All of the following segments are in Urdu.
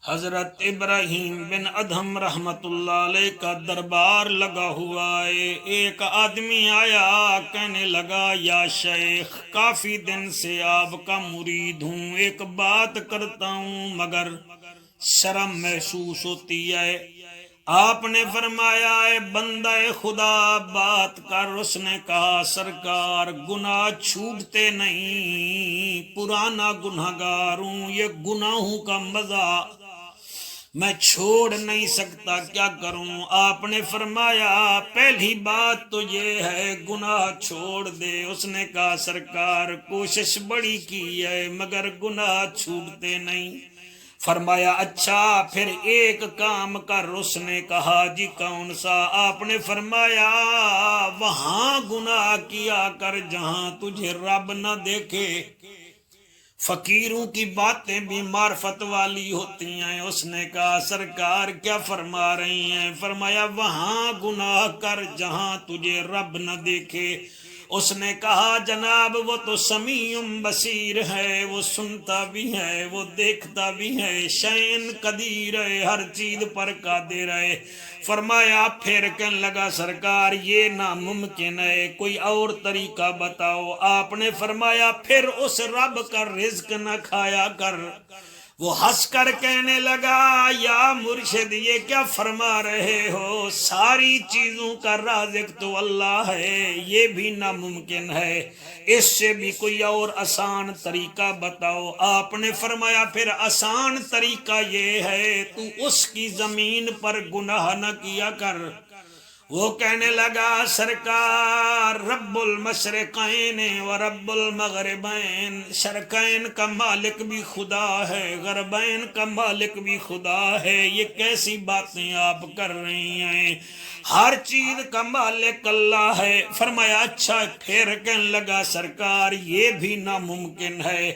حضرت ابراہیم بن ادہم رحمت اللہ علیہ کا دربار لگا ہوا ہے۔ ایک آدمی آیا، کہنے لگا یا شیخ، کافی دن سے آپ کا مرید ہوں، ایک بات کرتا ہوں مگر شرم محسوس ہوتی ہے۔ آپ نے فرمایا اے بندہ خدا بات کر۔ اس نے کہا سرکار گناہ چھوٹتے نہیں، پرانا گناہگار ہوں، یہ گناہوں کا مزہ میں چھوڑ نہیں سکتا، کیا کروں؟ آپ نے فرمایا پہلی بات تو یہ ہے گناہ چھوڑ دے۔ اس نے کہا سرکار کوشش بڑی کی ہے مگر گناہ چھوٹتے نہیں۔ فرمایا اچھا پھر ایک کام کر۔ اس نے کہا جی کون سا؟ آپ نے فرمایا وہاں گناہ کیا کر جہاں تجھے رب نہ دیکھے۔ فقیروں کی باتیں بھی معرفت والی ہوتی ہیں۔ اس نے کہا سرکار کیا فرما رہی ہیں؟ فرمایا وہاں گناہ کر جہاں تجھے رب نہ دیکھے۔ اس نے کہا جناب وہ تو سمیع بصیر ہے، وہ سنتا بھی ہے، وہ دیکھتا بھی ہے، شین قدیر ہے، ہر چیز پر قادر ہے۔ فرمایا پھر کہنے لگا سرکار یہ ناممکن ہے، کوئی اور طریقہ بتاؤ۔ آپ نے فرمایا پھر اس رب کا رزق نہ کھایا کر۔ وہ ہنس کر کہنے لگا یا مرشد یہ کیا فرما رہے ہو؟ ساری چیزوں کا رازق تو اللہ ہے، یہ بھی ناممکن ہے، اس سے بھی کوئی اور آسان طریقہ بتاؤ۔ آپ نے فرمایا پھر آسان طریقہ یہ ہے تو اس کی زمین پر گناہ نہ کیا کر۔ وہ کہنے لگا سرکار رب المشرقین و رب المغربین، شرقین کا مالک بھی خدا ہے، غربین کا مالک بھی خدا ہے، یہ کیسی باتیں آپ کر رہی ہیں؟ ہر چیز کا مالک اللہ ہے۔ فرمایا اچھا پھر کہنے لگا سرکار یہ بھی ناممکن ہے۔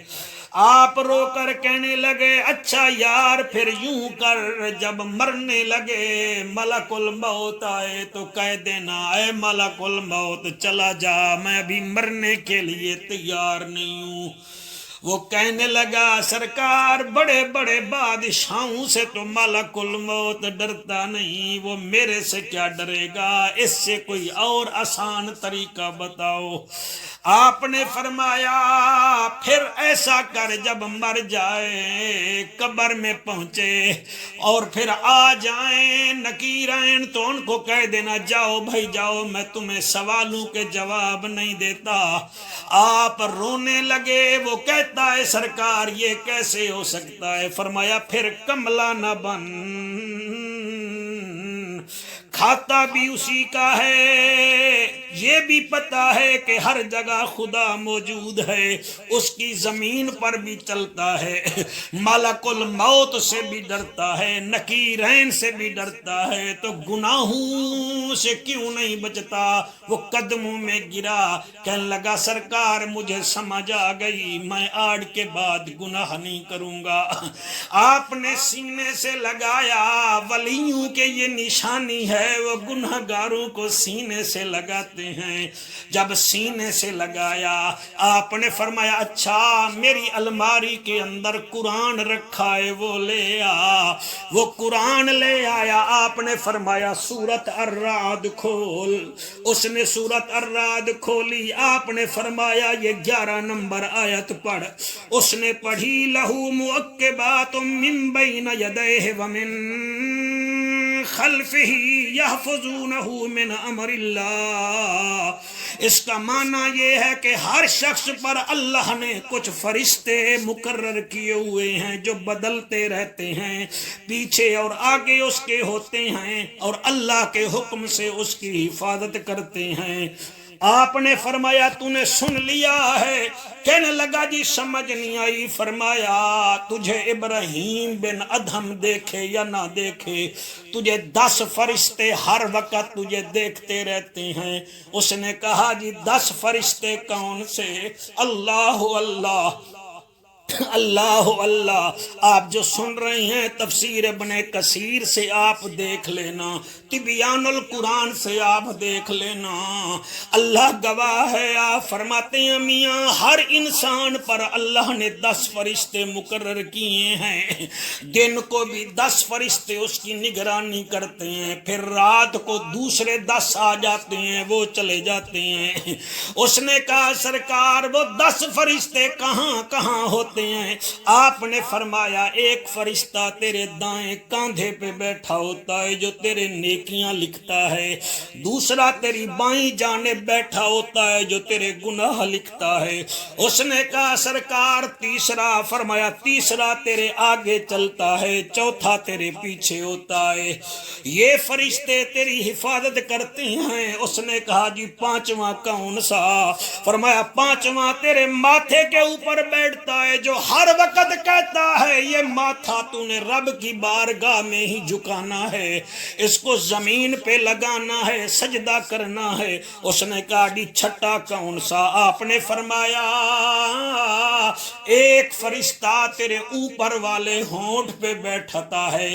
آپ رو کر کہنے لگے اچھا یار پھر یوں کر، جب مرنے لگے ملک الموت آئے تو کہہ دینا اے ملک الموت چلا جا، میں ابھی مرنے کے لیے تیار نہیں ہوں۔ وہ کہنے لگا سرکار بڑے بڑے بادشاہوں سے تو ملک الموت ڈرتا نہیں، وہ میرے سے کیا ڈرے گا؟ اس سے کوئی اور آسان طریقہ بتاؤ۔ آپ نے فرمایا پھر ایسا کر جب مر جائے قبر میں پہنچے اور پھر آ جائیں نکیرین تو ان کو کہہ دینا جاؤ بھائی جاؤ، میں تمہیں سوالوں کے جواب نہیں دیتا۔ آپ رونے لگے۔ وہ کہتا ہے سرکار یہ کیسے ہو سکتا ہے؟ فرمایا پھر کملا نہ بن، کھاتا بھی اسی کا ہے، یہ بھی پتا ہے کہ ہر جگہ خدا موجود ہے، اس کی زمین پر بھی چلتا ہے، ملک الموت سے بھی ڈرتا ہے، نکیرین سے بھی ڈرتا ہے، تو گناہوں سے کیوں نہیں بچتا؟ وہ قدموں میں گرا، کہنے لگا سرکار مجھے سمجھ آ گئی، میں آج کے بعد گناہ نہیں کروں گا۔ آپ نے سینے سے لگایا، ولیوں کے یہ نشانی ہے، وہ گناہگاروں کو سینے سے لگاتے ہیں۔ جب سینے سے لگایا آپ نے فرمایا اچھا میری الماری کے اندر قرآن رکھا ہے وہ لے آ۔ وہ قرآن لے آیا۔ آپ نے فرمایا سورۃ الرعد کھول۔ اس نے سورۃ الرعد کھولی۔ آپ نے فرمایا یہ 11 نمبر آیت پڑھ۔ اس نے پڑھی لہو معقبات من بین یدیہ ومن خلفہ یحفظونہ من امر اللہ۔ اس کا معنی یہ ہے کہ ہر شخص پر اللہ نے کچھ فرشتے مقرر کیے ہوئے ہیں جو بدلتے رہتے ہیں، پیچھے اور آگے اس کے ہوتے ہیں اور اللہ کے حکم سے اس کی حفاظت کرتے ہیں۔ آپ نے فرمایا تو نے سن لیا ہے؟ کہنے لگا جی سمجھ نہیں آئی۔ فرمایا تجھے ابراہیم بن ادہم دیکھے یا نہ دیکھے، تجھے 10 فرشتے ہر وقت تجھے دیکھتے رہتے ہیں۔ اس نے کہا جی 10 فرشتے کون سے؟ اللہ اللہ اللہ اللہ، آپ جو سن رہے ہیں تفسیر ابن کثیر سے آپ دیکھ لینا، تبیان القرآن سے آپ دیکھ لینا، اللہ گواہ ہے۔ آپ فرماتے ہیں میاں ہر انسان پر اللہ نے 10 فرشتے مقرر کیے ہیں، دن کو بھی 10 فرشتے اس کی نگرانی کرتے ہیں، پھر رات کو دوسرے 10 آ جاتے ہیں، وہ چلے جاتے ہیں۔ اس نے کہا سرکار وہ 10 فرشتے کہاں کہاں ہوتے ہیں؟ آپ نے فرمایا ایک فرشتہ تیرے دائیں کاندھے پہ بیٹھا ہوتا ہے جو تیرے نیکیاں لکھتا ہے، دوسرا تیری بائیں جانب بیٹھا ہوتا ہے جو تیرے گناہ لکھتا ہے۔ اس نے کہا سرکار تیسرا؟ فرمایا تیسرا تیرے آگے چلتا ہے، چوتھا تیرے پیچھے ہوتا ہے، یہ فرشتے تیری حفاظت کرتے ہیں۔ اس نے کہا جی پانچواں کون سا؟ فرمایا پانچواں تیرے ماتھے کے اوپر بیٹھتا ہے جو ہر وقت کہتا ہے یہ ماتھا تو نے رب کی بارگاہ میں ہی جھکانا ہے، اس کو زمین پہ لگانا ہے، سجدہ کرنا ہے۔ اس نے کہا جی چھٹا کون سا؟ آپ نے فرمایا ایک فرشتہ تیرے اوپر والے ہونٹ پہ بیٹھتا ہے،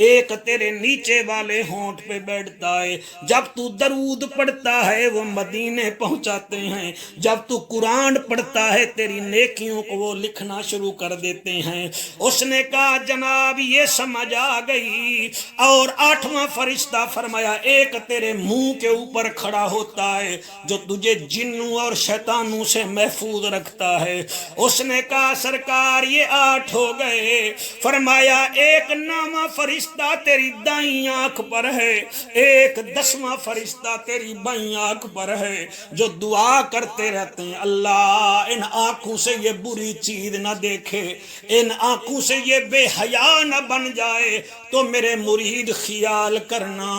ایک تیرے نیچے والے ہونٹ پہ بیٹھتا ہے، جب تو درود پڑھتا ہے وہ مدینے پہنچاتے ہیں، جب تو قرآن پڑھتا ہے تیری نیکیوں کو وہ لکھنا شروع کر دیتے ہیں۔ اس نے کہا جناب یہ سمجھ آ گئی۔ اور آٹھواں فرشتہ فرمایا ایک تیرے منہ کے اوپر کھڑا ہوتا ہے جو تجھے جنوں اور شیطانوں سے محفوظ رکھتا ہے۔ اس نے کہا سرکار یہ 8 ہو گئے۔ فرمایا ایک 9واں فرشتہ تیری دائیں آنکھ پر ہے، ایک 10واں فرشتہ تیری بائیں آنکھ پر ہے جو دعا کرتے رہتے ہیں اللہ ان آنکھوں سے یہ بری چیز نہ دیکھے، ان آنکھوں سے یہ بے حیا نہ بن جائے، تو میرے مرید خیال کرنا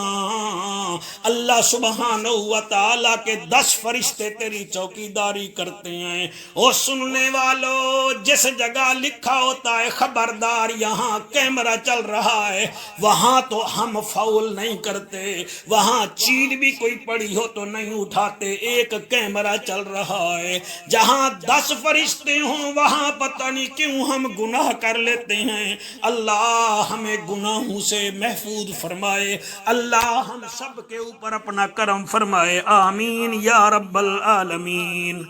اللہ سبحانہ و تعالیٰ کے 10 فرشتے تیری چوکیداری کرتے ہیں۔ او سننے والو جس جگہ لکھا ہوتا ہے خبردار یہاں کیمرہ چل رہا ہے وہاں تو ہم فاؤل نہیں کرتے، وہاں چیز بھی کوئی پڑی ہو تو نہیں اٹھاتے، ایک کیمرہ چل رہا ہے۔ جہاں 10 فرشتے ہوں وہاں پتہ نہیں کیوں ہم گناہ کر لیتے ہیں۔ اللہ ہمیں گناہوں سے محفوظ فرمائے، اللہ ہم سب کے اوپر اپنا کرم فرمائے، آمین یا رب العالمین۔